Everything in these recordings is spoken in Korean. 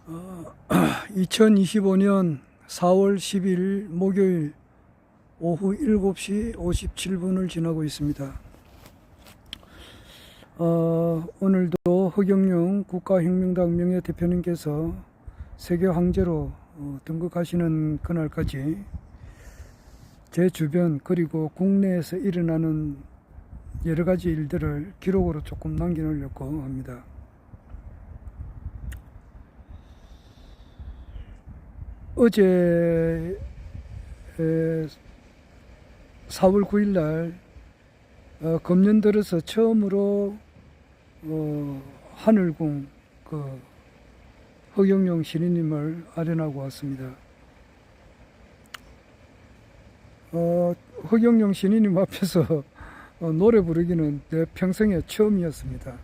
2025년 4월 10일 목요일 오후 7시 57분을 지나고 있습니다. 오늘도 허경영 국가혁명당 명예대표님께서 세계 황제로 등극하시는 그날까지 제 주변 그리고 국내에서 일어나는 여러 가지 일들을 기록으로 조금 남겨놓으려고 합니다. 어제 4월 9일 날 금년 들어서 처음으로 하늘궁 허경영 신인님을 아련하고 왔습니다. 허경영 신인님 앞에서 노래 부르기는 내 평생에 처음이었습니다.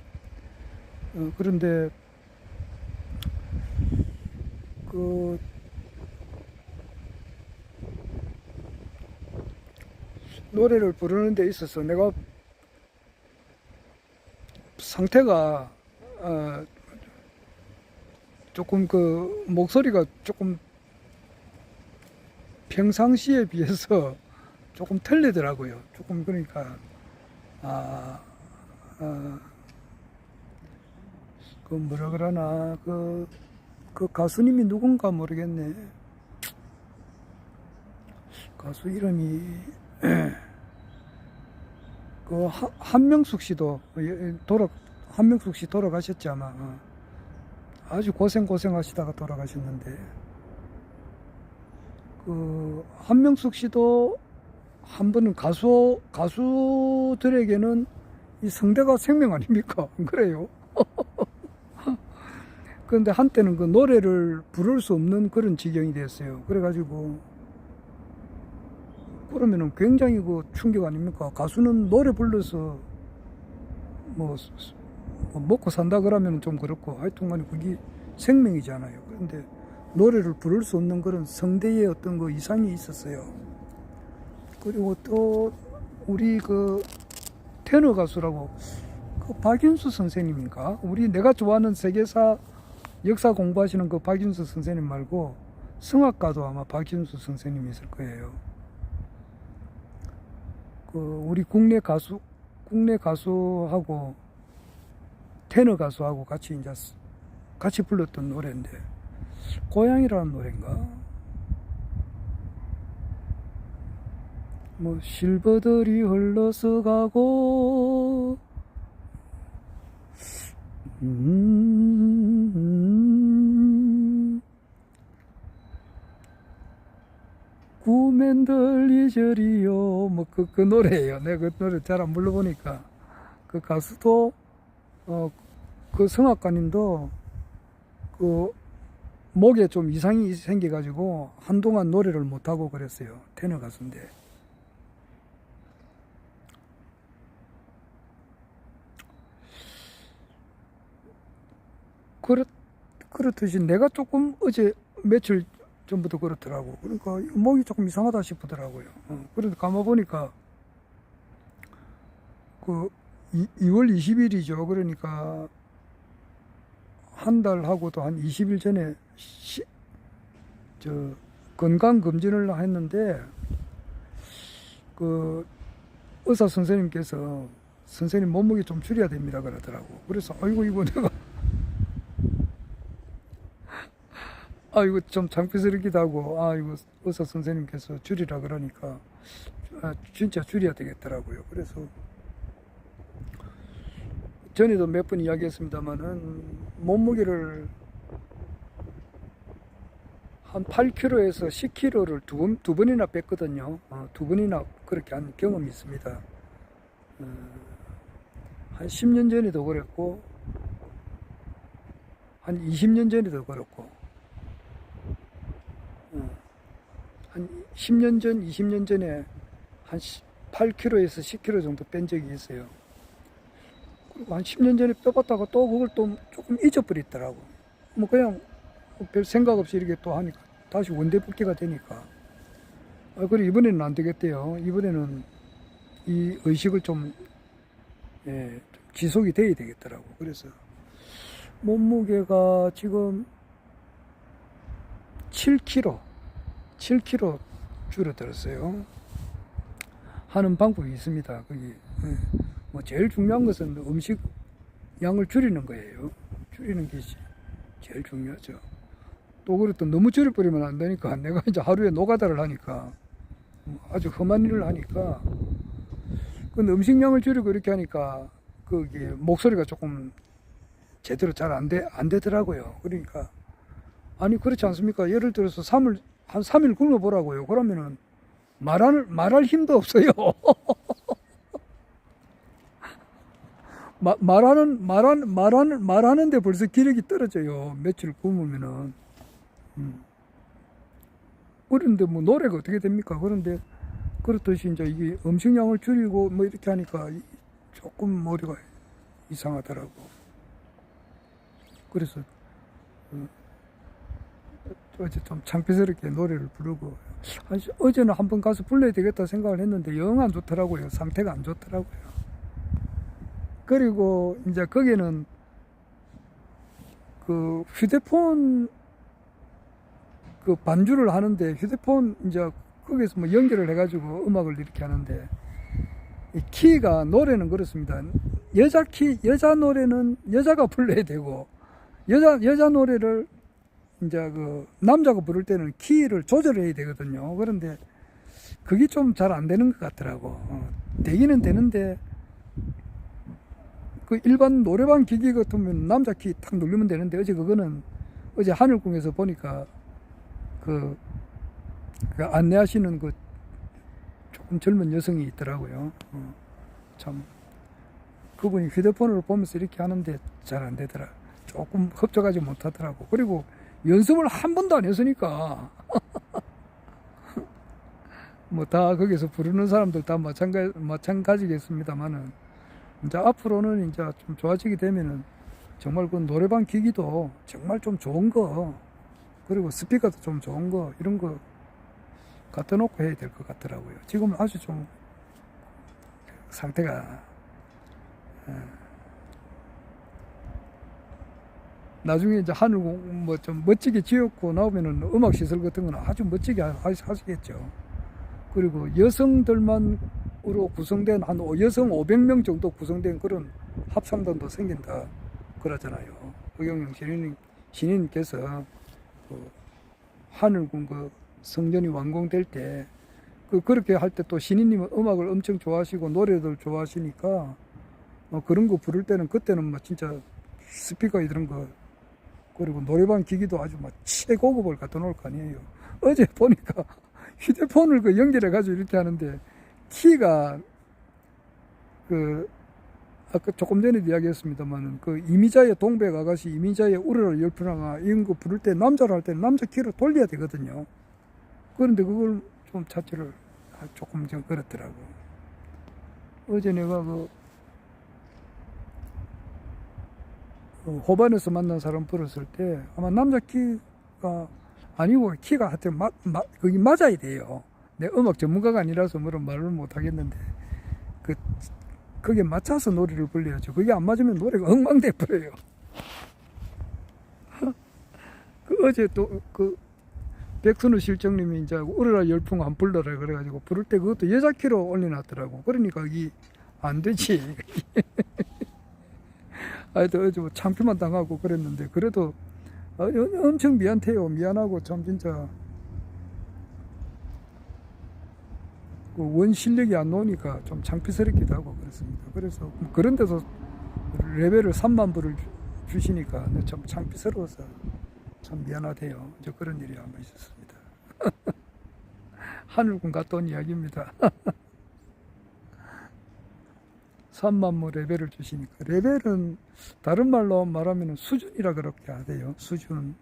그런데 노래를 부르는 데 있어서 내가 상태가 조금 목소리가 조금 평상시에 비해서 조금 틀리더라고요. 조금 그러니까 뭐라 그러나 그 가수님이 누군가 모르겠네. 가수 이름이 한명숙 씨도 한명숙 씨 돌아가셨지 아마. 아주 고생하시다가 돌아가셨는데 한명숙 씨도 한 번은 가수들에게는 이 성대가 생명 아닙니까? 안 그래요? 그런데 한때는 그 노래를 부를 수 없는 그런 지경이 됐어요. 그래가지고 그러면은 굉장히 충격 아닙니까? 가수는 노래 불러서 먹고 산다 그러면 좀 그렇고 하여튼간에 그게 생명이잖아요. 그런데 노래를 부를 수 없는 그런 성대의 어떤 이상이 있었어요. 그리고 또 우리 테너 가수라고 박윤수 선생님인가? 내가 좋아하는 세계사 역사 공부하시는 박윤수 선생님 말고 성악가도 아마 박윤수 선생님이 있을 거예요. 우리 국내 가수하고 테너 가수하고 같이 불렀던 노래인데 고향이라는 노래인가? 실버들이 흘러서 가고 구맨들 이절이요 그 노래예요. 내가 그 노래 잘 안 불러보니까 그 가수도 그 성악가님도 목에 좀 이상이 생겨가지고 한동안 노래를 못하고 그랬어요. 테너 가수인데 그렇듯이 내가 조금 어제 며칠 전부터 그렇더라고. 그러니까 목이 조금 이상하다 싶더라고요. 그런데 가만보니까 2월 20일이죠. 그러니까 한 달하고도 한 20일 전에 건강검진을 했는데 의사 선생님께서 선생님 몸무게 좀 줄여야 됩니다 그러더라고. 그래서 아이고 이거 내가 이거 좀 창피스럽기도 하고 이거 의사 선생님께서 줄이라 그러니까 진짜 줄여야 되겠더라고요. 그래서 전에도 몇 번 이야기했습니다만은 몸무게를 한 8kg에서 10kg를 두 번이나 뺐거든요. 두 번이나 그렇게 한 경험이 있습니다. 한 10년 전에도 그랬고 한 20년 전에도 그렇고 한 10년 전, 20년 전에 한 8kg에서 10kg 정도 뺀 적이 있어요. 그리고 한 10년 전에 빼봤다가 또 그걸 또 조금 잊어버리더라고. 그냥 별 생각 없이 이렇게 또 하니까 다시 원대복귀가 되니까. 그래 이번에는 안 되겠대요. 이번에는 이 의식을 좀 지속이 돼야 되겠더라고. 그래서 몸무게가 지금 7kg 줄어들었어요. 하는 방법이 있습니다. 거기 뭐 제일 중요한 것은 음식 양을 줄이는 거예요. 줄이는 게 제일 중요하죠. 또 그렇다 너무 줄여버리면 안 되니까 내가 이제 하루에 노가다를 하니까 아주 험한 일을 하니까 근데 음식량을 줄이고 이렇게 하니까 그게 목소리가 조금 제대로 잘 안 되더라고요. 그러니까 아니 그렇지 않습니까? 예를 들어서 한 3일 굶어 보라고요. 그러면은 말할 힘도 없어요. 말하는데 벌써 기력이 떨어져요. 며칠 굶으면은. 그런데 뭐 노래가 어떻게 됩니까? 그런데 그렇듯이 이제 이게 음식량을 줄이고 뭐 이렇게 하니까 조금 머리가 이상하더라고. 그래서 어제 좀 창피스럽게 노래를 부르고 어제는 한번 가서 불러야 되겠다 생각을 했는데 영 안 좋더라고요. 상태가 안 좋더라고요. 그리고 이제 거기는 그 휴대폰 그 반주를 하는데 휴대폰 이제 거기서 뭐 연결을 해가지고 음악을 이렇게 하는데 이 키가 노래는 그렇습니다. 여자 노래는 여자가 불러야 되고 여자 노래를 이제 그 남자가 부를 때는 키를 조절해야 되거든요. 그런데 그게 좀 잘 안 되는 것 같더라고. 되기는 되는데 그 일반 노래방 기기 같으면 남자 키 탁 누르면 되는데 어제 하늘궁에서 보니까 그 안내하시는 그 조금 젊은 여성이 있더라고요. 참 그분이 휴대폰으로 보면서 이렇게 하는데 잘 안 되더라. 조금 흡족하지 못하더라고. 그리고 연습을 한 번도 안 했으니까 뭐 다 거기서 부르는 사람들 다 마찬가지겠습니다만은 이제 앞으로는 이제 좀 좋아지게 되면은 정말 그 노래방 기기도 정말 좀 좋은 거 그리고 스피커도 좀 좋은 거 이런 거 갖다 놓고 해야 될 것 같더라고요. 지금은 아주 좀 상태가 나중에 이제 하늘공 뭐 좀 멋지게 지었고 나오면은 음악 시설 같은 거는 아주 멋지게 하시겠죠. 그리고 여성들만으로 구성된 한 여성 500명 정도 구성된 그런 합창단도 생긴다 그러잖아요. 허경영 신인님께서 그 하늘궁 그 성전이 완공될 때 그렇게 할 때 또 신인님은 음악을 엄청 좋아하시고 노래들 좋아하시니까 그런 거 부를 때는 그때는 뭐 진짜 스피커 이런 거 그리고 노래방 기기도 아주 막 최고급을 갖다 놓을 거 아니에요. 어제 보니까 휴대폰을 그 연결해 가지고 이렇게 하는데 키가 그 아까 조금 전에 이야기했습니다만은 그 이미자의 동백 아가씨, 이미자의 우러라 열풍왕아 이런 거 부를 때 남자로 할 때는 남자 키로 돌려야 되거든요. 그런데 그걸 좀 자체를 조금 좀 그렇더라고. 어제 내가 호반에서 만난 사람 불었을 때 아마 남자 키가 아니고 키가 하여튼 그게 맞아야 돼요. 내 음악 전문가가 아니라서 뭐라 말을 못 하겠는데 그게 맞춰서 노래를 불러야죠. 그게 안 맞으면 노래가 엉망돼 버려요. 어제 또 백순우 실장님이 이제 우러라 열풍 안 불러라 그래가지고 부를 때 그것도 여자 키로 올려놨더라고. 그러니까 이게 안 되지. 하여튼 어제 뭐 창피만 당하고 그랬는데 그래도 엄청 미안하고 참 진짜 그 원 실력이 안 나오니까 좀 창피스럽기도 하고 그렇습니다. 그래서 그런 데서 레벨을 3만 불을 주시니까 참 창피스러워서 참 미안하대요. 저 그런 일이 한번 있었습니다. 하늘군 갔다 온 이야기입니다. 3만 뭐 레벨을 주시니까 레벨은 다른 말로 말하면 수준이라 그렇게 하대요. 수준.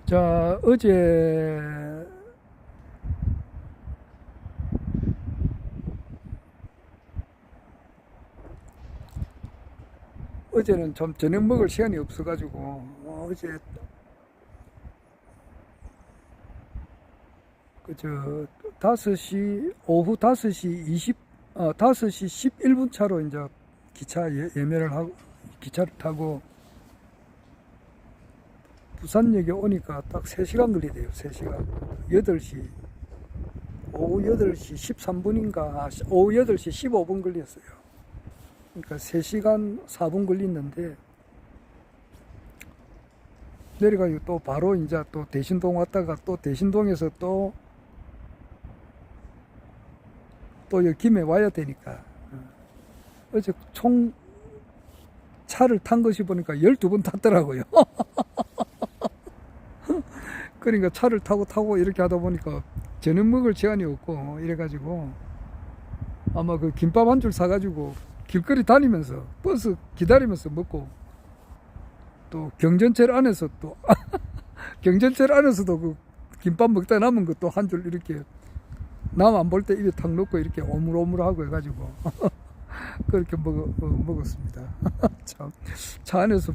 자, 어제는 좀 저녁 먹을 시간이 없어가지고 어제 오후 5시 5시 11분 차로 이제 기차 예매를 하고, 기차를 타고 부산역에 오니까 딱 3시간 걸리대요. 3시간. 8시, 오후 8시 13분인가, 오후 8시 15분 걸렸어요. 그러니까 3시간 4분 걸렸는데, 내려가지고 또 바로 이제 또 대신동 왔다가 또 대신동에서 또 여기 김해 와야 되니까. 어제 총 차를 탄 것이 보니까 12번 탔더라고요. 그러니까 차를 타고 이렇게 하다 보니까 저녁 먹을 시간이 없고 이래가지고 아마 그 김밥 한 줄 사가지고 길거리 다니면서 버스 기다리면서 먹고, 또 경전철 안에서 또 경전철 안에서도 그 김밥 먹다 남은 것도 한 줄 이렇게 남 안 볼 때 입에 탁 넣고 이렇게 오물오물하고 해가지고 그렇게 먹었습니다. 참, 차 안에서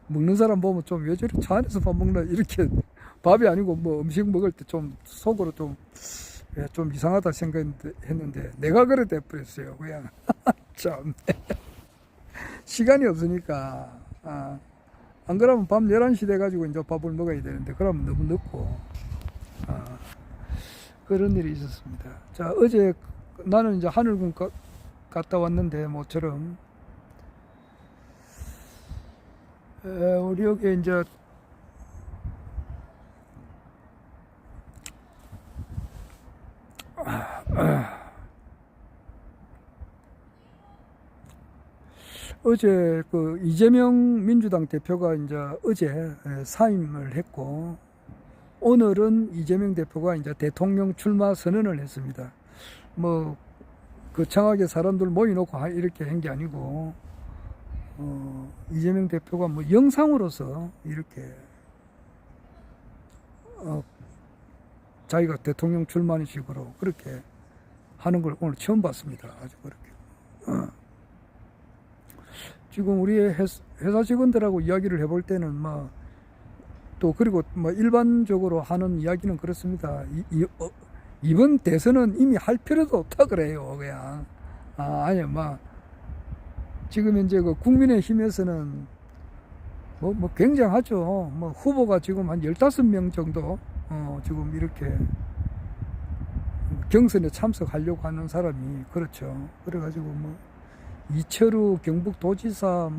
먹는 사람 보면 좀 왜 저리 차 안에서 밥 먹나, 이렇게 밥이 아니고 뭐 음식 먹을 때 좀 속으로 좀 이상하다 생각했는데 내가 그래 돼버렸어요. 그냥 참 시간이 없으니까. 안 그러면 밤 11시 돼가지고 이제 밥을 먹어야 되는데, 그러면 너무 늦고, 그런 일이 있었습니다. 자, 어제 나는 이제 하늘군 갔다 왔는데, 모처럼, 우리 여기 이제, 어제 그 이재명 민주당 대표가 이제 어제 사임을 했고, 오늘은 이재명 대표가 이제 대통령 출마 선언을 했습니다. 뭐 거창하게 사람들 모여놓고 이렇게 한 게 아니고, 이재명 대표가 뭐 영상으로서 이렇게 자기가 대통령 출마하는 식으로 그렇게 하는 걸 오늘 처음 봤습니다. 아주 그렇게. 지금 우리 회사 직원들하고 이야기를 해볼 때는 또 그리고 일반적으로 하는 이야기는 그렇습니다. 이번 대선은 이미 할 필요도 없다 그래요. 그냥 아니 지금 현재 그 국민의힘에서는 굉장하죠. 후보가 지금 한 15명 정도 지금 이렇게 경선에 참석하려고 하는 사람이, 그렇죠. 그래가지고 이철우 경북도지사,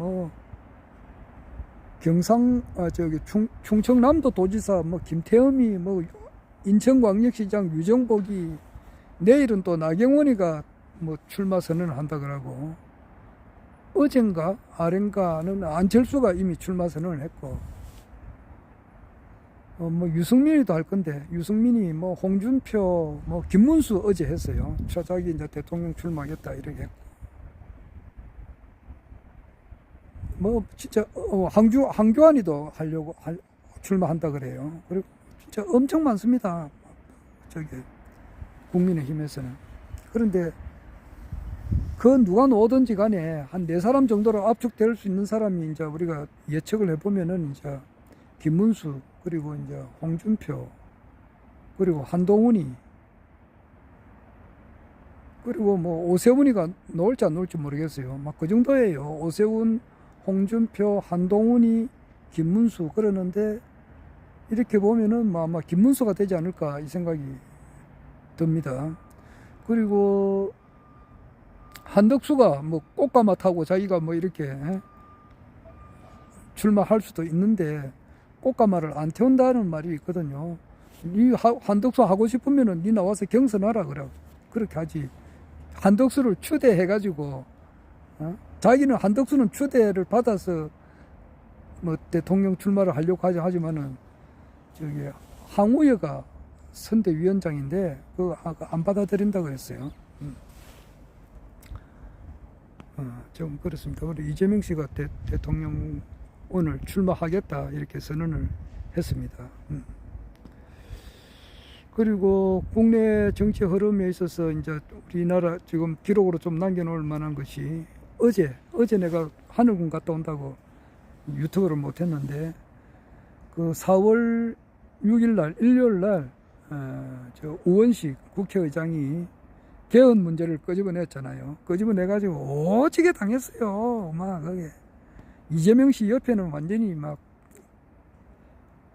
충청남도 도지사, 김태흠이, 인천광역시장 유정복이, 내일은 또 나경원이가 출마 선언을 한다 그러고, 어젠가 아ren가는 안철수가 이미 출마 선언을 했고, 유승민이도 할 건데, 유승민이 홍준표, 김문수 어제 했어요. 자기 이제 대통령 출마하겠다 이렇게 했고. 진짜 황교안이도 출마한다 그래요. 그리고 진짜 엄청 많습니다. 국민의힘에서는. 그런데 그 누가 오든지 간에 한 4사람 정도로 압축될 수 있는 사람이 이제 우리가 예측을 해보면은 이제 김문수, 그리고 이제 홍준표, 그리고 한동훈이, 그리고 오세훈이가 나올지 안 나올지 모르겠어요. 그 정도예요. 오세훈, 홍준표, 한동훈이, 김문수 그러는데, 이렇게 보면은 아마 김문수가 되지 않을까 이 생각이 듭니다. 그리고 한덕수가 꽃가마 타고 자기가 이렇게 출마할 수도 있는데, 꽃가마를 안 태운다는 말이 있거든요. 니 한덕수 하고 싶으면은 니 나와서 경선하라 그래. 그렇게 하지. 한덕수를 추대해가지고, 자기는 한덕수는 추대를 받아서 대통령 출마를 하려고 하지만은 항우여가 선대위원장인데 그거 안 받아들인다고 했어요. 좀 그렇습니다. 그리고 이재명 씨가 대통령 오늘 출마하겠다 이렇게 선언을 했습니다. 그리고 국내 정치 흐름에 있어서 이제 우리나라 지금 기록으로 좀 남겨놓을 만한 것이, 어제 내가 하늘군 갔다 온다고 유튜브를 못했는데, 그 4월 6일 날, 일요일 날, 우원식 국회의장이 개헌 문제를 끄집어냈잖아요. 끄집어내가지고 오지게 당했어요. 막 그게 이재명 씨 옆에는 완전히 막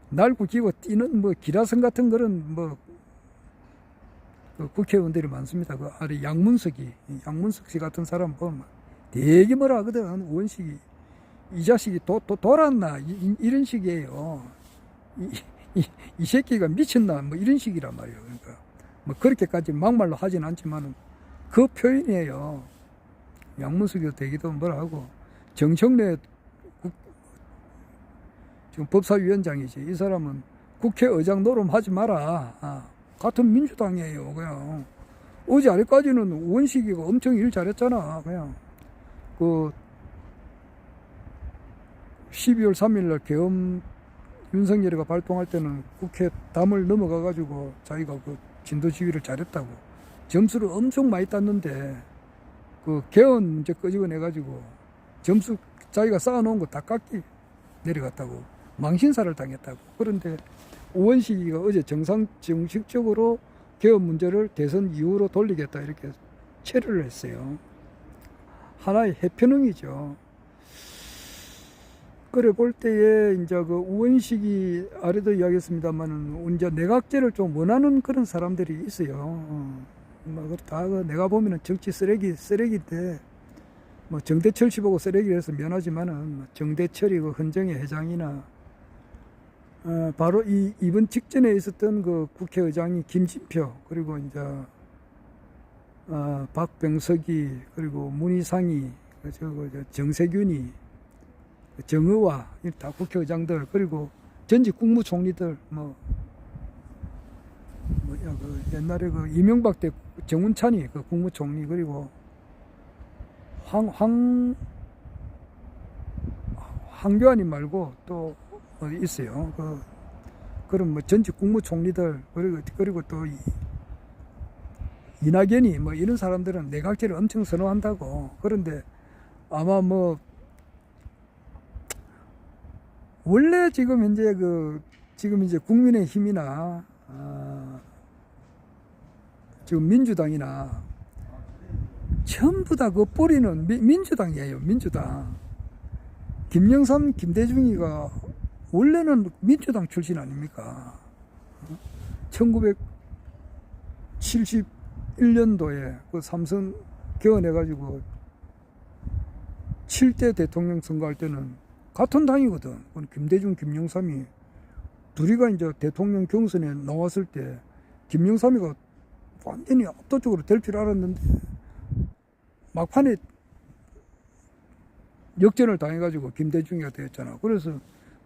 날고 기고 뛰는 뭐 기라성 같은 그런 뭐 그 국회의원들이 많습니다. 그 아래 양문석 씨 같은 사람 보면 되게 뭐라 하거든. 의원식이 이 자식이 돌았나 이런 식이에요. 이 새끼가 미쳤나 뭐 이런 식이란 말이에요. 그러니까 뭐 그렇게까지 막말로 하진 않지만은 그 표현이에요. 양문석이 되기도 뭐라 하고 정청래 지금 법사위원장이지. 이 사람은 국회의장 노름하지 마라. 같은 민주당이에요. 그냥 어제 아래까지는 원식이가 엄청 일 잘했잖아. 그냥 그 12월 3일날 계엄 윤석열이가 발동할 때는 국회 담을 넘어가가지고 자기가 그 진도지휘를 잘했다고 점수를 엄청 많이 땄는데 그 개헌 문제 끄집어내가지고 점수 자기가 쌓아놓은 거 다 깎기 내려갔다고 망신사를 당했다고. 그런데 우원식이가 어제 정식적으로 개헌 문제를 대선 이후로 돌리겠다 이렇게 체류를 했어요. 하나의 해편응이죠. 그래 볼 때에 이제 그 우원식이 아래도 이야기했습니다만은 이제 내각제를 좀 원하는 그런 사람들이 있어요. 다 내가 보면은 정치 쓰레기인데 뭐 정대철 씨 보고 쓰레기라서 미안하지만은 정대철이 그 헌정의 회장이나 바로 이번 직전에 있었던 그 국회의장이 김진표 그리고 이제 박병석이 그리고 문희상이 정세균이 정의와 다 국회의장들 그리고 전직 국무총리들 그 옛날에 그 이명박 때 정운찬이 그 국무총리 그리고 황교안이 말고 또 있어요. 그런 뭐 전직 국무총리들 그리고 또 이낙연이 뭐 이런 사람들은 내각제를 엄청 선호한다고. 그런데 아마 뭐 원래 지금 현재 지금 이제 국민의힘이나 지금 민주당이나 전부 다 그 뿌리는 민주당이에요. 민주당. 김영삼, 김대중이가 원래는 민주당 출신 아닙니까? 1971년도에 그 삼선 개헌해가지고 7대 대통령 선거할 때는 같은 당이거든. 김대중, 김영삼이 둘이가 이제 대통령 경선에 나왔을 때 김영삼이가 완전히 압도적으로 될 줄 알았는데 막판에 역전을 당해가지고 김대중이가 되었잖아. 그래서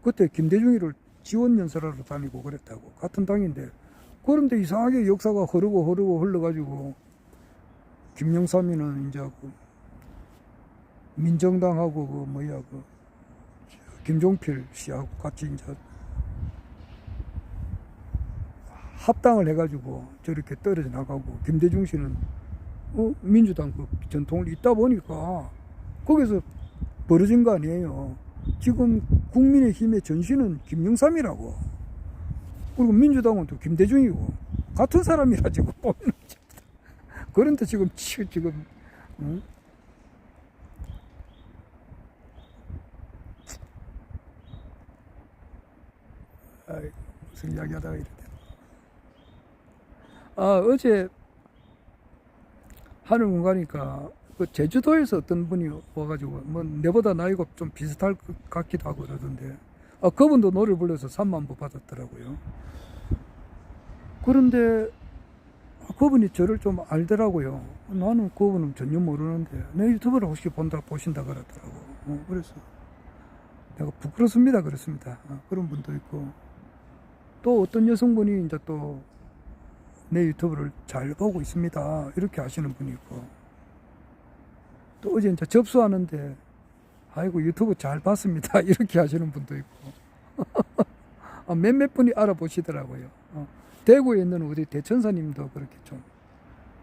그때 김대중이를 지원 연설하러 다니고 그랬다고. 같은 당인데. 그런데 이상하게 역사가 흐르고 흘러가지고 김영삼이는 이제 민정당하고 김종필 씨하고 같이 이제 합당을 해가지고 저렇게 떨어져 나가고 김대중 씨는 민주당 그 전통을 잇다 보니까 거기서 벌어진 거 아니에요. 지금 국민의힘의 전신은 김영삼이라고. 그리고 민주당은 또 김대중이고 같은 사람이라 지금 보면 그런데 지금 응? 무슨 이야기 하다가 이래. 어제 하늘 공가니까 그 제주도에서 어떤 분이 와가지고 뭐 내보다 나이가 좀 비슷할 것 같기도 하고 그러던데 그분도 노래 불러서 3만 부 받았더라고요. 그런데 그분이 저를 좀 알더라고요. 나는 그분은 전혀 모르는데 내 유튜브를 혹시 보신다 그러더라고. 그래서 내가 부끄럽습니다 그랬습니다. 그런 분도 있고 또 어떤 여성분이 이제 또 내 유튜브를 잘 보고 있습니다 이렇게 하시는 분이 있고 또 어제 이제 접수하는데 아이고 유튜브 잘 봤습니다 이렇게 하시는 분도 있고 몇몇 분이 알아보시더라고요. 대구에 있는 우리 대천사님도 그렇게 좀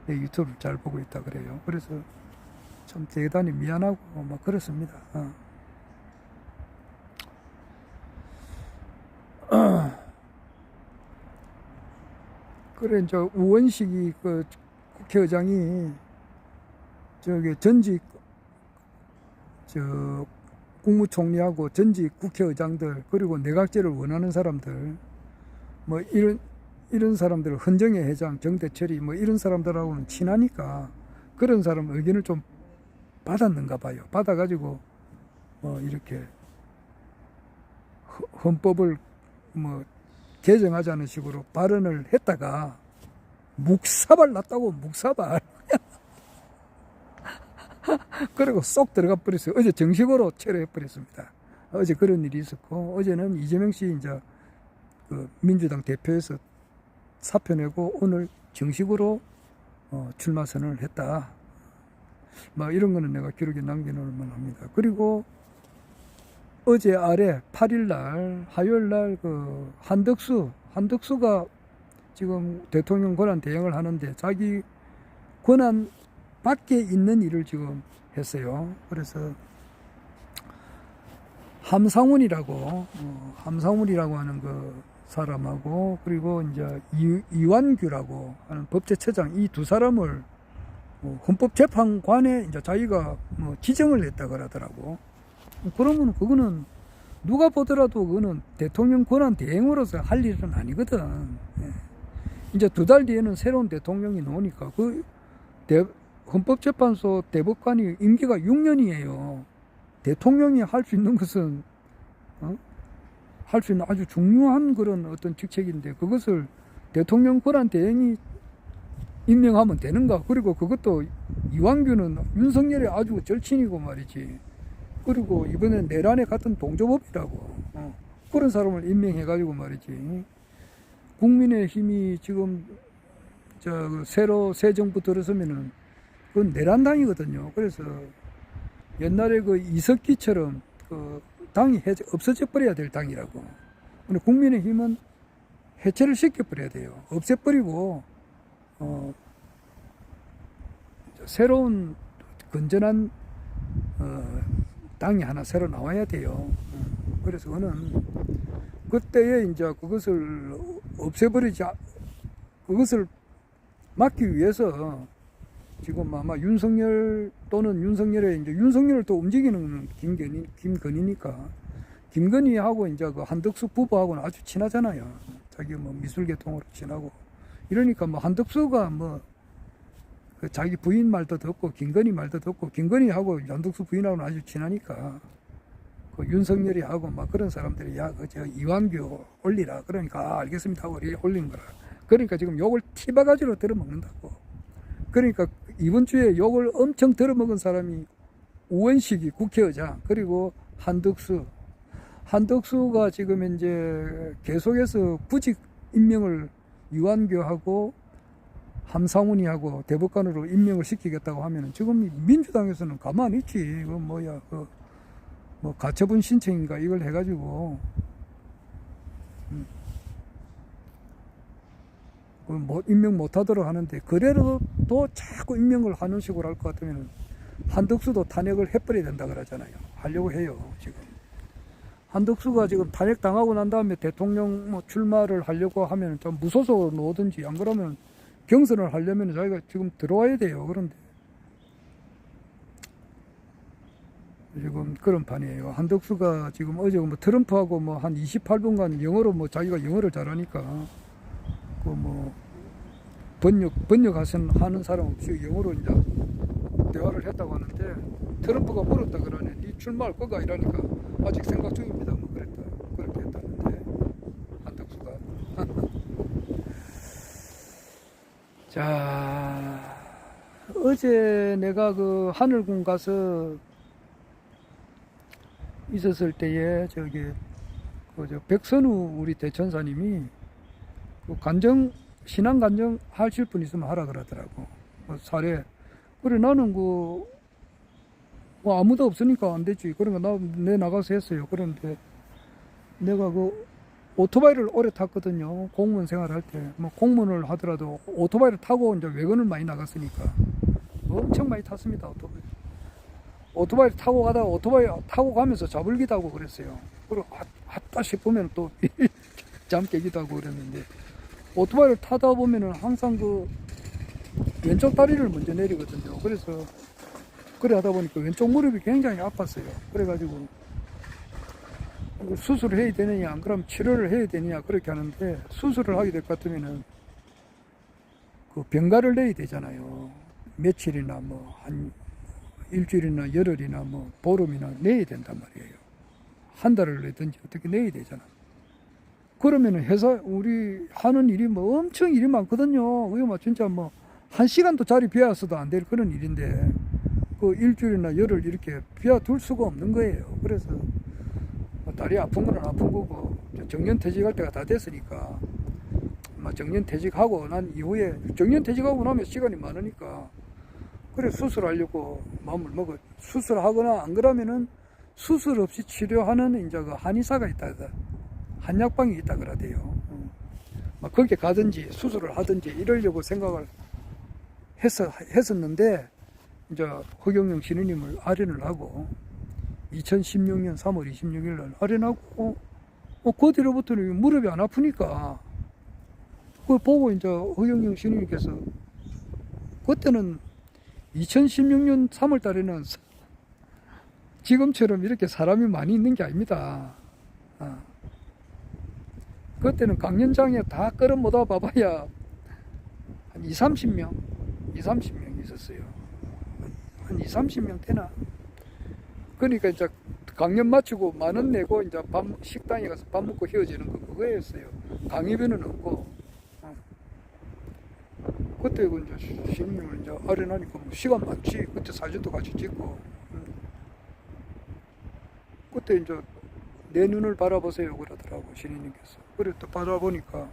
내 유튜브를 잘 보고 있다 그래요. 그래서 참 대단히 미안하고 막 그렇습니다. 그래 이제 우원식이 그 국회의장이 저기 전직 국무총리하고 전직 국회의장들 그리고 내각제를 원하는 사람들 뭐 이런 사람들 헌정의 회장 정대철이 뭐 이런 사람들하고는 친하니까 그런 사람 의견을 좀 받았는가 봐요. 받아가지고 이렇게 헌법을 뭐 개정하자는 식으로 발언을 했다가 묵사발 났다고 묵사발 그리고 쏙 들어가 버렸어요. 어제 정식으로 체류해 버렸습니다. 어제 그런 일이 있었고 어제는 이재명 씨 이제 그 민주당 대표에서 사표 내고 오늘 정식으로 출마 선언을 했다. 뭐 이런 거는 내가 기록에 남겨놓을 만합니다. 그리고 어제 아래 8일날 화요일날 그 한덕수가 지금 대통령 권한 대행을 하는데 자기 권한 밖에 있는 일을 지금 했어요. 그래서 함상훈이라고 하는 그 사람하고 그리고 이제 이완규라고 하는 법제처장 이 두 사람을 헌법재판관에 이제 자기가 지정을 했다 그러더라고. 그러면 그거는 누가 보더라도 그거는 대통령 권한 대행으로서 할 일은 아니거든. 이제 2달 뒤에는 새로운 대통령이 나오니까 그 헌법재판소 대법관이 임기가 6년이에요. 대통령이 할 수 있는 것은 할 수 있는 아주 중요한 그런 어떤 직책인데 그것을 대통령 권한 대행이 임명하면 되는가? 그리고 그것도 이완규는 윤석열의 아주 절친이고 말이지. 그리고 이번에 내란에 같은 동조법이라고 그런 사람을 임명해가지고 말이지. 국민의힘이 지금 새로 새 정부 들어서면은 그건 내란당이거든요. 그래서 옛날에 그 이석기처럼 그 당이 없어져 버려야 될 당이라고. 근데 국민의힘은 해체를 시켜버려야 돼요. 없애버리고 새로운 건전한 당이 하나 새로 나와야 돼요. 그래서 저는 그때에 이제 그것을 그것을 막기 위해서 지금 아마 윤석열 또는 윤석열의 이제 윤석열을 또 움직이는 김건희니까 김건희하고 이제 그 한덕수 부부하고는 아주 친하잖아요. 자기 뭐 미술계통으로 친하고 이러니까 뭐 한덕수가 그 자기 부인 말도 듣고 김건희 말도 듣고 김건희하고 한덕수 부인하고는 아주 친하니까 그 윤석열이 하고 막 그런 사람들이 저 이완규 올리라 그러니까 알겠습니다 하고 올린 거라. 그러니까 지금 욕을 티바가지로 들어먹는다고. 그러니까 이번 주에 욕을 엄청 들어먹은 사람이 우원식이 국회의장 그리고 한덕수가 지금 이제 계속해서 부직 임명을 이완규하고 함상훈이하고 대법관으로 임명을 시키겠다고 하면은 지금 민주당에서는 가만히 있지. 뭐 가처분 신청인가 이걸 해가지고 임명 못하도록 하는데 그래도 자꾸 임명을 하는 식으로 할 것 같으면 한덕수도 탄핵을 해버려야 된다 그러잖아요. 하려고 해요 지금. 한덕수가 지금 탄핵 당하고 난 다음에 대통령 출마를 하려고 하면 좀 무소속으로 놓든지 안 그러면 경선을 하려면 자기가 지금 들어와야 돼요. 그런데 지금 그런 판이에요. 한덕수가 지금 어제 뭐 트럼프하고 뭐 한 28분간 영어로 자기가 영어를 잘하니까 번역하는 사람 없이 영어로 이제 대화를 했다고 하는데 트럼프가 물었다 그러네. 니 출마할 거가 이러니까 아직 생각 중입니다. 뭐 그렇게 했다는데 한덕수가. 자, 어제 내가 그 하늘궁 가서 있었을 때에 백선우 우리 대천사님이 신앙 간증 하실 분 있으면 하라 그러더라고. 사례. 그래, 나는 아무도 없으니까 안 되지. 그러니까 내 나가서 했어요. 그런데 내가 오토바이를 오래 탔거든요. 공무원 생활할 때. 공무원을 하더라도 오토바이를 타고 이제 외근을 많이 나갔으니까. 엄청 많이 탔습니다, 오토바이를 타고 가다가 오토바이 타고 가면서 자불기도 하고 그랬어요. 그리고 왔다 싶으면 또 잠 깨기도 하고 그랬는데 오토바이를 타다 보면은 항상 왼쪽 다리를 먼저 내리거든요. 그래서 그래 하다 보니까 왼쪽 무릎이 굉장히 아팠어요. 그래가지고 수술을 해야 되느냐 안 그러면 치료를 해야 되느냐 그렇게 하는데, 수술을 하게 될 것 같으면은 그 병가를 내야 되잖아요. 며칠이나 뭐 한 일주일이나 열흘이나 뭐 보름이나 내야 된단 말이에요. 한 달을 내든지 어떻게 내야 되잖아. 그러면은 회사 우리 하는 일이 뭐 엄청 일이 많거든요. 그게 뭐 진짜 뭐 한 시간도 자리 비웠어도 안 될 그런 일인데 그 일주일이나 열흘 이렇게 비워둘 수가 없는 거예요. 그래서 다리 아픈 거는 아픈 거고, 정년퇴직할 때가 다 됐으니까 정년퇴직하고 난 이후에, 정년퇴직하고 나면 시간이 많으니까 그래 수술하려고 마음을 먹어. 수술하거나 안 그러면은 수술 없이 치료하는 이제 그 한의사가 있다, 한약방이 있다 그러대요. 막 거기에 가든지 수술을 하든지 이러려고 생각을 했었는데, 이제 허경영 신우님을 아련을 하고 2016년 3월 26일 날 아련하고 그 뒤로부터는 무릎이 안 아프니까 그걸 보고 이제 허경영 신우님께서, 그때는 2016년 3월 달에는 지금처럼 이렇게 사람이 많이 있는 게 아닙니다. 그때는 강연장에 다 끌어 모아 봐봐야 한 20-30명 있었어요. 한 20-30명 되나? 그러니까 이제 강연 마치고 10,000원 내고 이제 식당에 가서 밥 먹고 헤어지는 거 그거였어요. 강의비는 없고. 그때 이제 신님을 이제 아련하니까 뭐 시간 많지. 그때 사진도 같이 찍고. 그때 이제 내 눈을 바라보세요 그러더라고 신인님께서. 그래 또 바라보니까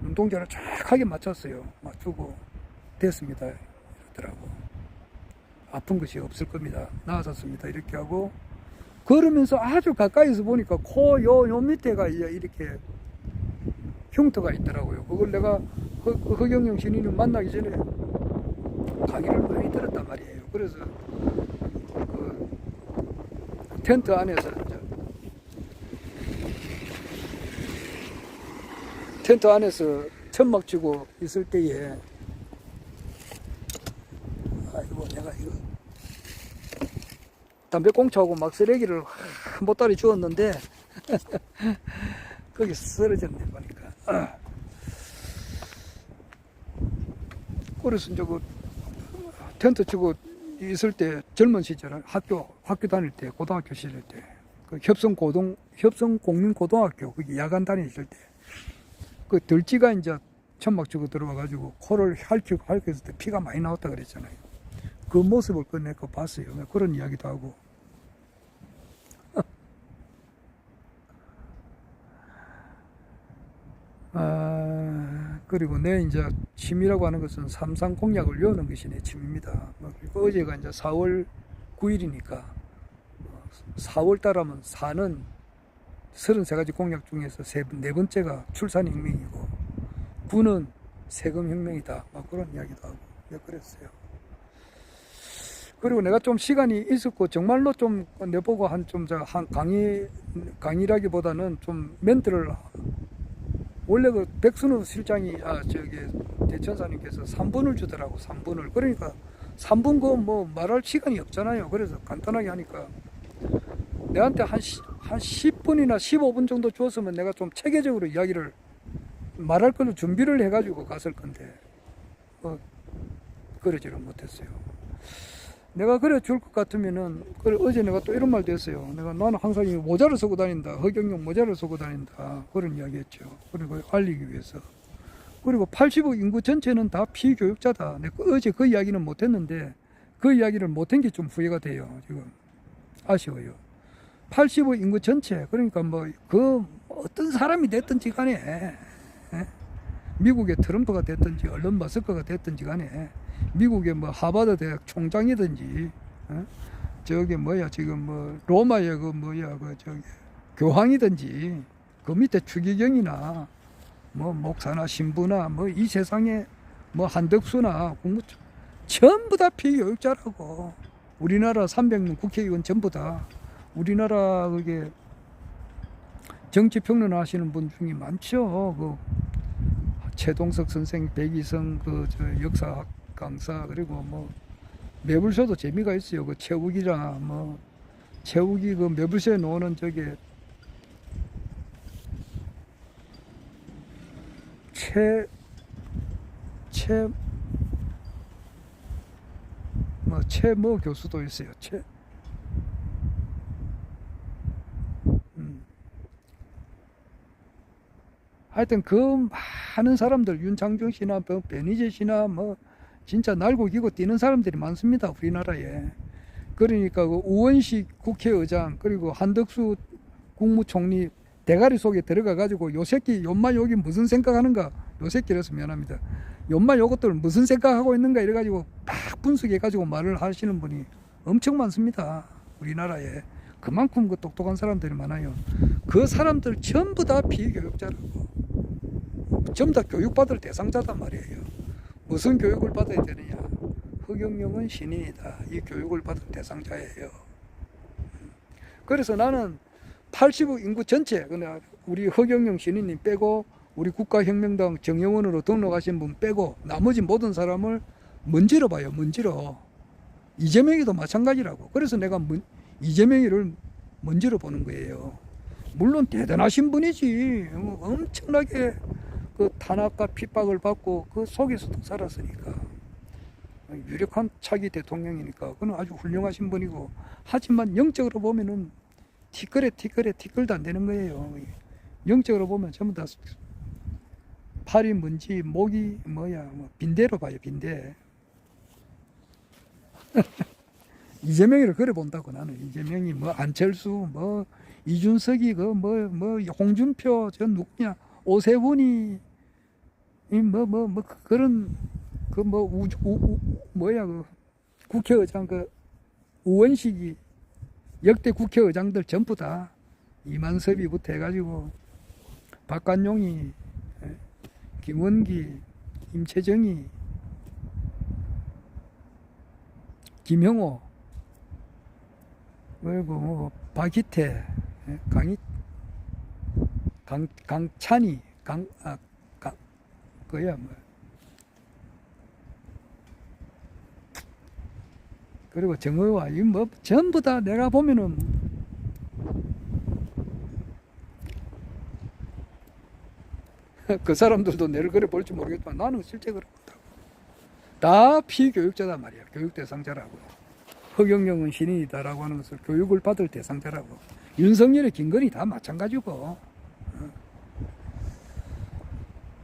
눈동자를 정확하게 맞췄어요. 맞추고 됐습니다 이러더라고. 아픈 것이 없을 겁니다. 나아졌습니다 이렇게 하고, 걸으면서 아주 가까이서 보니까 코 요 밑에가 이렇게 흉터가 있더라고요. 그걸 내가 허경영 신인을 만나기 전에 강의를 많이 들었단 말이에요. 그래서 그 텐트 안에서 천막 치고 있을 때에, 아이고 내가 이거 담배 꽁초하고 막 쓰레기를 한 보따리 주웠는데 거기 쓰러졌네 보니까. 그래서 이제 그 텐트 치고 있을 때 젊은 시절 학교 다닐 때, 고등학교 시절 때, 그 협성공민고등학교 거기 야간 다니실 때 그 들쥐가 이제 천막 치고 들어와가지고 코를 핥히고 있을 때 피가 많이 나왔다 그랬잖아요. 그 모습을 내가 봤어요. 그런 이야기도 하고. 그리고 내 이제 취미라고 하는 것은 삼상 공약을 외우는 것이 내 취미입니다. 그리고 어제가 이제 4월 9일이니까 4월 달 하면 4는 33가지 공약 중에서 네 번째가 출산혁명이고 9는 세금혁명이다. 막 그런 이야기도 하고 그랬어요. 그리고 내가 좀 시간이 있었고 정말로 좀 내보고 한 강의라기보다는 좀 멘트를, 원래 그 백순우 실장이 대천사님께서 3분을 주더라고. 3분을. 그러니까 3분 뭐 말할 시간이 없잖아요. 그래서 간단하게 하니까 내한테 한 10분이나 15분 정도 줬으면 내가 좀 체계적으로 이야기를 말할 걸로 준비를 해가지고 갔을 건데 그러지를 못했어요. 내가 그래 줄 것 같으면은, 그래 어제 내가 또 이런 말도 했어요. 나는 항상 이 모자를 쓰고 다닌다. 허경영 모자를 쓰고 다닌다. 그런 이야기 했죠. 그리고 알리기 위해서. 그리고 80억 인구 전체는 다 피교육자다. 내가 어제 그 이야기는 못 했는데 그 이야기를 못한 게 좀 후회가 돼요. 지금 아쉬워요. 85 인구 전체, 그러니까 뭐 그 어떤 사람이 됐든지 간에, 미국의 트럼프가 됐든지 얼른 머스크가 됐든지 간에, 미국의 뭐 하버드 대학 총장이든지, 저기 지금 뭐 로마의 교황이든지, 그 밑에 추기경이나 뭐 목사나 신부나 뭐 이 세상에 뭐 한덕수나 전부 다 피교육자라고. 우리나라 300명 국회의원 전부 다. 우리나라 그게 정치 평론 하시는 분 중에 많죠. 최동석 선생, 백이성 저 역사학 강사, 그리고 뭐 매불쇼도 재미가 있어요. 그 최욱이랑 뭐 최욱이 그 매불쇼에 나오는 저게 최뭐 교수도 있어요. 하여튼 그 많은 사람들, 윤창중 씨나 변희재 씨나 뭐 진짜 날고 기고 뛰는 사람들이 많습니다, 우리나라에. 그러니까 그 우원식 국회의장, 그리고 한덕수 국무총리 대가리 속에 들어가 가지고 요 새끼 연마 여기 무슨 생각하는가, 요 새끼라서 미안합니다, 연마 요것들 무슨 생각하고 있는가 이래 가지고 막 분석해 가지고 말을 하시는 분이 엄청 많습니다, 우리나라에. 그만큼 그 똑똑한 사람들이 많아요. 그 사람들 전부 다 비교육자라고, 전부 다 교육받을 대상자단 말이에요. 무슨 교육을 받아야 되느냐? 허경영은 신인이다, 이 교육을 받은 대상자예요. 그래서 나는 80억 인구 전체, 우리 허경영 신인님 빼고 우리 국가혁명당 정영원으로 등록하신 분 빼고 나머지 모든 사람을 먼지로 봐요, 먼지로. 이재명이도 마찬가지라고. 그래서 내가 이재명이를 먼지로 보는 거예요. 물론 대단하신 분이지, 엄청나게 그 탄압과 핍박을 받고 그 속에서도 살았으니까, 유력한 차기 대통령이니까 그는 아주 훌륭하신 분이고, 하지만 영적으로 보면은 티끌도 안 되는 거예요. 영적으로 보면 전부 다 팔이 뭔지 목이 뭐야, 빈대로 봐요, 빈대. 이재명이를 그래 본다고. 나는 이재명이 뭐 안철수 뭐 이준석이 그 뭐 홍준표 저 누구냐 오세훈이 뭐 그런 그 뭐야 그 국회의장 그 우원식이 역대 국회의장들 전부 다 이만섭이부터 해가지고 박관용이, 김원기, 임채정이, 김형호, 그리고 뭐 박희태, 강찬이, 그야 뭐. 그리고 정의와 이 뭐 전부 다 내가 보면은 그 사람들도 내를 그래 볼지 모르겠지만 나는 실제 그래 본다고. 다 피교육자단 말이야. 교육 대상자라고. 허경영은 신인이다라고 하는 것을 교육을 받을 대상자라고. 윤석열의 김건희 다 마찬가지고.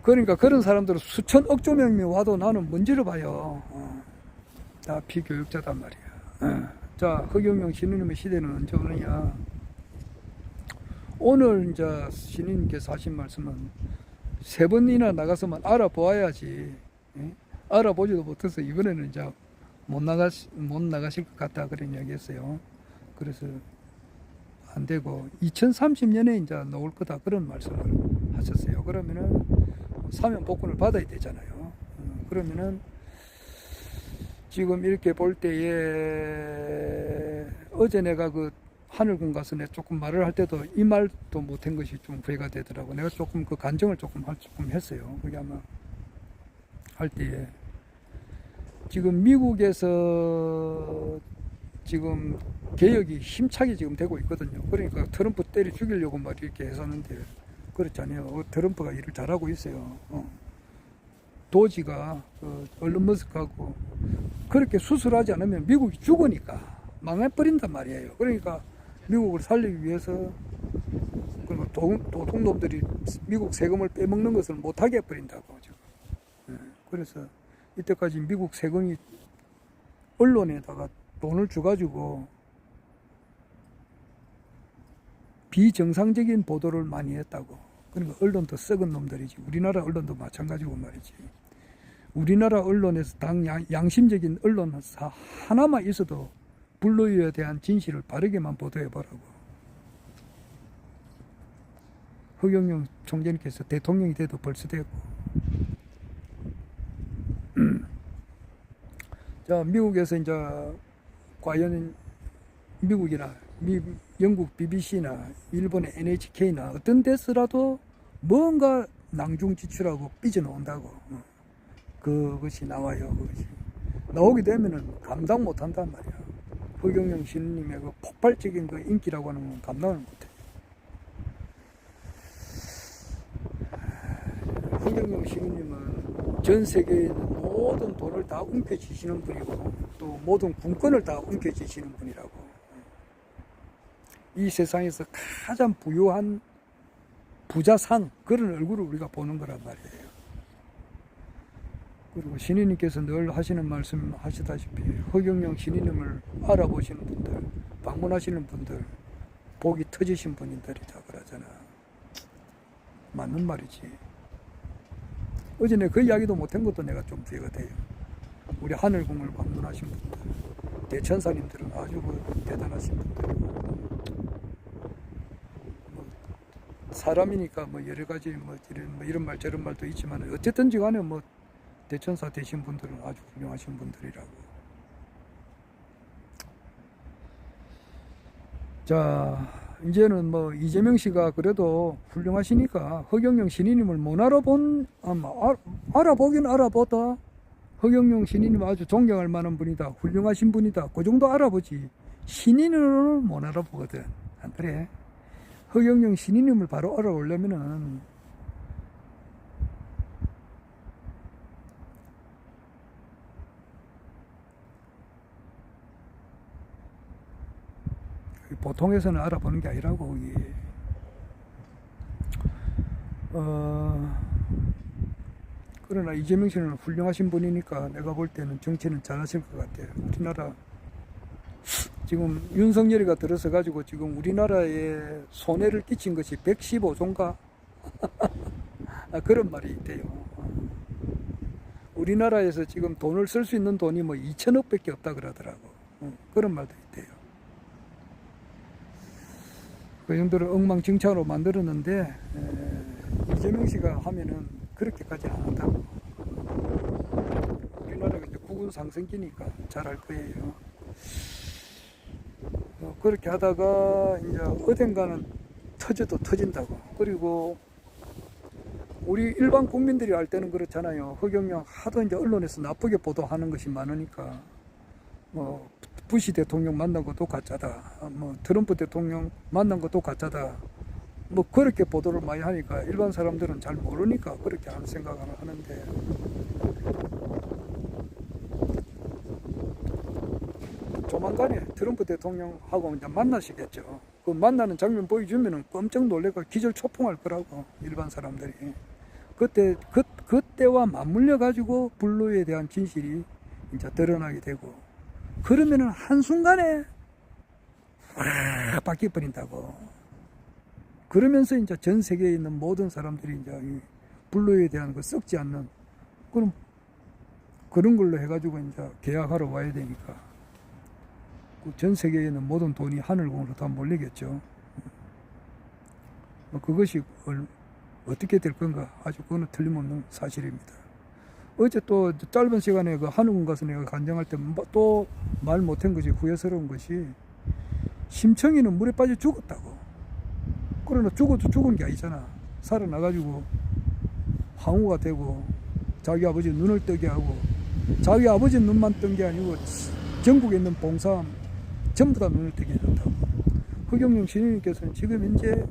그러니까 그런 사람들은 수천 억조 명이 와도 나는 먼지를 봐요. 다 피교육자단 말이야. 자, 허경영 신인님의 시대는 언제 오느냐? 오늘 이제 신인님께서 하신 말씀은 3번이나 나가서만 알아보아야지, 알아보지도 못해서 이번에는 이제 못 나가실 것 같다, 그런 이야기 했어요. 그래서 안 되고 2030년에 이제 나올 거다, 그런 말씀을 하셨어요. 그러면은 사면 복권을 받아야 되잖아요. 그러면은 지금 이렇게 볼 때에, 어제 내가 그 하늘군 가서 내가 조금 말을 할 때도 이 말도 못한 것이 좀 후회가 되더라고. 내가 조금 그 간정을 조금 했어요. 그게 아마 할 때에 지금 미국에서 지금 개혁이 힘차게 지금 되고 있거든요. 그러니까 트럼프 때려 죽이려고 막 이렇게 했었는데 그렇잖아요. 트럼프가 일을 잘하고 있어요. 도지가 얼른 머스크하고 그렇게 수술하지 않으면 미국이 죽으니까 망해버린단 말이에요. 그러니까 미국을 살리기 위해서 도둑놈들이 미국 세금을 빼먹는 것을 못하게 해버린다고 지금. 그래서 이때까지 미국 세금이 언론에다가 돈을 줘가지고 비정상적인 보도를 많이 했다고. 그러니까 언론도 썩은 놈들이지. 우리나라 언론도 마찬가지고 말이지. 우리나라 언론에서 당 양심적인 언론사 하나만 있어도 불로유에 대한 진실을 바르게만 보도해보라고. 허경영 총재님께서 대통령이 돼도 벌써 되고. 자, 미국에서 이제 과연 미국이나 영국 BBC나 일본의 NHK나 어떤 데서라도 뭔가 낭중지출하고 삐져나온다고. 그것이 나와요. 그것이 나오게 되면은 감당 못한단 말이야. 허경영 신우님의 그 폭발적인 그 인기라고 하는 건 감당을 못해. 허경영 신우님은 전 세계에 있는 모든 돈을 다 움켜쥐시는 분이고, 또 모든 군권을 다 움켜쥐시는 분이라고. 이 세상에서 가장 부유한 부자상, 그런 얼굴을 우리가 보는 거란 말이에요. 그리고 신인님께서 늘 하시는 말씀 하시다시피 허경영 신인님을 알아보시는 분들, 방문하시는 분들 복이 터지신 분들이다 그러잖아. 맞는 말이지. 어제 내가 그 이야기도 못한 것도 내가 좀 부해가 돼요. 우리 하늘궁을 방문하신 분들, 대천사님들은 아주 대단하신 분들이고, 사람이니까 여러 가지 이런 말 저런 말도 있지만 어쨌든지 간에 대천사 되신 분들은 아주 훌륭하신 분들이라고. 자, 이제는 이재명 씨가 그래도 훌륭하시니까 허경영 신인님을 못 알아보긴 알아보다. 허경영 신인님 아주 존경할 만한 분이다, 훌륭하신 분이다, 그 정도 알아보지 신인으로는 못 알아보거든. 안 그래? 허경영 신인님을 바로 알아보려면은 보통에서는 알아보는 게 아니라고. 그러나 이재명 씨는 훌륭하신 분이니까 내가 볼 때는 정치는 잘하실 것 같아요. 우리나라 지금 윤석열이가 들어서 가지고 지금 우리나라에 손해를 끼친 것이 115조인가 그런 말이 있대요. 우리나라에서 지금 돈을 쓸 수 있는 돈이 2천억 밖에 없다 그러더라고. 그런 말도 있대요. 그 정도로 엉망진창으로 만들었는데 이재명 씨가 하면은 그렇게까지 안 한다고. 우리나라가 이제 국운 상승기니까 잘할 거예요. 그렇게 하다가 이제 어딘가는 터져도 터진다고. 그리고 우리 일반 국민들이 알 때는 그렇잖아요. 허경영 하도 이제 언론에서 나쁘게 보도하는 것이 많으니까 부시 대통령 만난 것도 가짜다, 트럼프 대통령 만난 것도 가짜다, 그렇게 보도를 많이 하니까 일반 사람들은 잘 모르니까 그렇게 하는 생각을 하는데, 조만간에 트럼프 대통령하고 이제 만나시겠죠. 그 만나는 장면 보여주면은 깜짝 놀래가 기절 초풍할 거라고, 일반 사람들이. 그때와 맞물려 가지고 블루에 대한 진실이 이제 드러나게 되고, 그러면은 한순간에 확 바뀌어버린다고. 그러면서 이제 전 세계에 있는 모든 사람들이 이제 이 블루에 대한 그 썩지 않는 그런 걸로 해가지고 이제 계약하러 와야 되니까 전 세계에 있는 모든 돈이 하늘공으로 다 몰리겠죠. 그것이 어떻게 될 건가, 아주 그거는 틀림없는 사실입니다. 어제 또 짧은 시간에 그 하늘궁 가서 내가 간증할 때 또 말 못한 것이 후회스러운 것이, 심청이는 물에 빠져 죽었다고. 그러나 죽어도 죽은 게 아니잖아. 살아나가지고 황후가 되고 자기 아버지 눈을 뜨게 하고, 자기 아버지 눈만 뜬 게 아니고 전국에 있는 봉사함 전부 다 눈을 뜨게 해준다고. 허경영 신인님께서는 지금 현재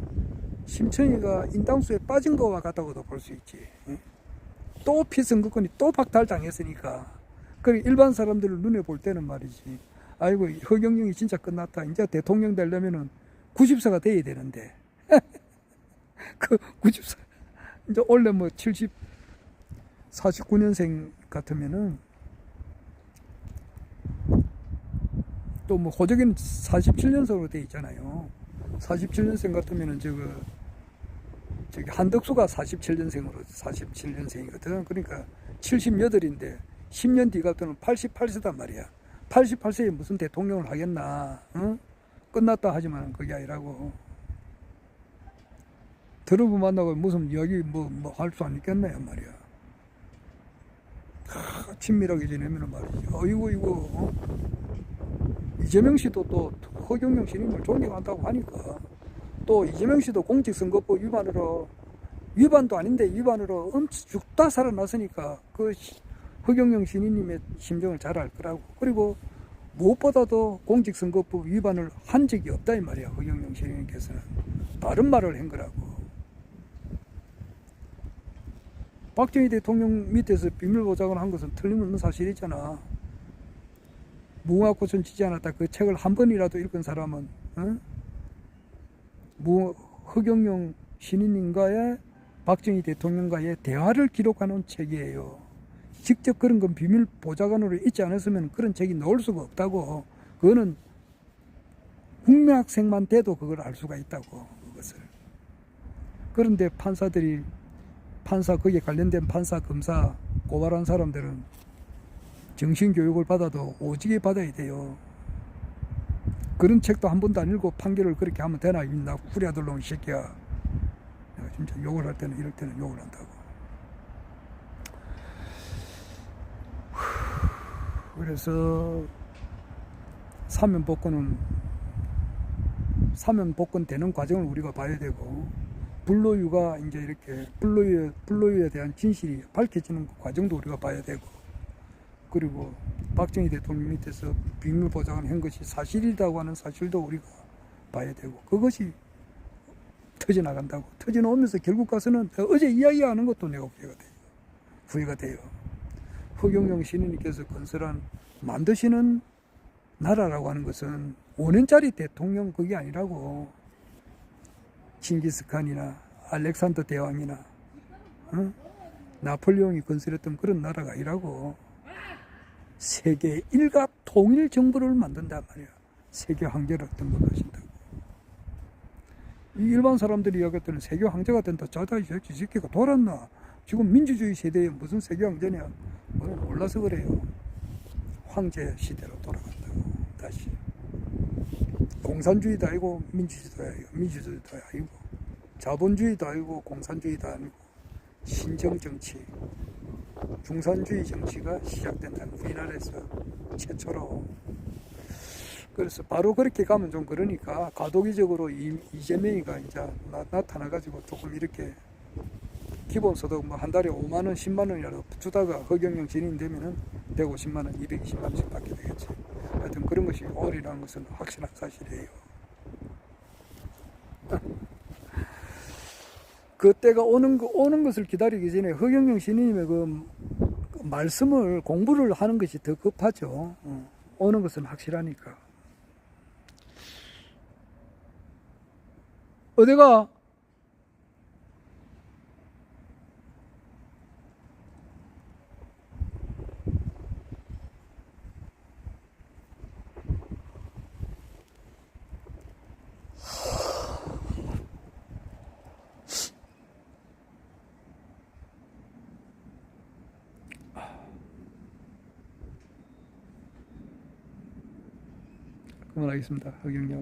심청이가 인당수에 빠진 것과 같다고도 볼 수 있지. 또 피선거권이 또 박탈당했으니까. 그래 일반 사람들을 눈에 볼 때는 말이지, 아이고 허경영이 진짜 끝났다, 이제 대통령 되려면은 90세가 돼야 되는데 그 90세 이제 원래 49년생 같으면은 또 호적에는 47년생으로 돼 있잖아요. 47년생 같으면은 저기 한덕수가 47년생이거든. 그러니까 78인데 10년 뒤 같으면 88세단 말이야. 88세에 무슨 대통령을 하겠나? 응? 끝났다 하지만 그게 아니라고. 트럼프 만나고 무슨 이야기 할 수 안 있겠네 말이야. 친밀하게 지내면 말이지. 이거 이재명 씨도 또 허경영 신임을 존경한다고 하니까, 또 이재명 씨도 공직선거법 위반으로 위반도 아닌데 위반으로 엄청 죽다 살아났으니까 그 허경영 신인님의 심정을 잘 알 거라고. 그리고 무엇보다도 공직선거법 위반을 한 적이 없다 이 말이야. 허경영 신인님께서는 다른 말을 한 거라고. 박정희 대통령 밑에서 비밀보장을 한 것은 틀림없는 사실이잖아. 무궁화꽃은 지지 않았다. 그 책을 한 번이라도 읽은 사람은 허경영 신인님과의 박정희 대통령과의 대화를 기록하는 책이에요. 직접 그런 건 비밀 보좌관으로 있지 않았으면 그런 책이 나올 수가 없다고. 그거는 국민학생만 돼도 그걸 알 수가 있다고. 그것을. 그런데 거기에 관련된 판사, 검사, 고발한 사람들은 정신교육을 받아도 오지게 받아야 돼요. 그런 책도 한 번도 안 읽고 판결을 그렇게 하면 되나? 나 후리아들놈 이 새끼야. 내가 진짜 욕을 할 때는 이럴 때는 욕을 한다고. 그래서 사면 복권 되는 과정을 우리가 봐야 되고, 불로유가 이제 이렇게 불로유에 대한 진실이 밝혀지는 과정도 우리가 봐야 되고, 그리고 박정희 대통령 밑에서 비밀 보장을 한 것이 사실이라고 하는 사실도 우리가 봐야 되고, 그것이 터져나간다고. 터져나오면서 결국 가서는 어제 이야기하는 것도 내가 후회가 돼요. 허경영 신인님께서 만드시는 나라라고 하는 것은 5년짜리 대통령 그게 아니라고. 칭기스칸이나 알렉산더 대왕이나 나폴레옹이 건설했던 그런 나라가 아니라고. 세계 일갑 통일 정부를 만든단 말이야. 세계 황제를 어떤 걸 하신다고. 이 일반 사람들이 이야기했더니 세계 황제가 된다. 자다 이 새끼가 돌았나. 지금 민주주의 세대에 무슨 세계 황제냐. 몰라서 그래요. 황제 시대로 돌아간다고. 다시 공산주의도 아니고 민주주의도 아니고 자본주의도 아니고 공산주의도 아니고 신정정치, 중산주의 정치가 시작된다는 우리나라에서 최초로. 그래서 바로 그렇게 가면 좀 그러니까 가도기적으로 이재명이가 이제 나타나가지고 조금 이렇게 기본소득 한 달에 5만원, 10만원이라도 주다가 허경영 진인 되면은 150만원, 220만원씩 받게 되겠지. 하여튼 그런 것이 옳이라는 것은 확실한 사실이에요. 그때가 오는 것을 기다리기 전에 허경영 신인님의 그 말씀을 공부를 하는 것이 더 급하죠. 오는 것은 확실하니까. 어디가? 그만하겠습니다. 허경영.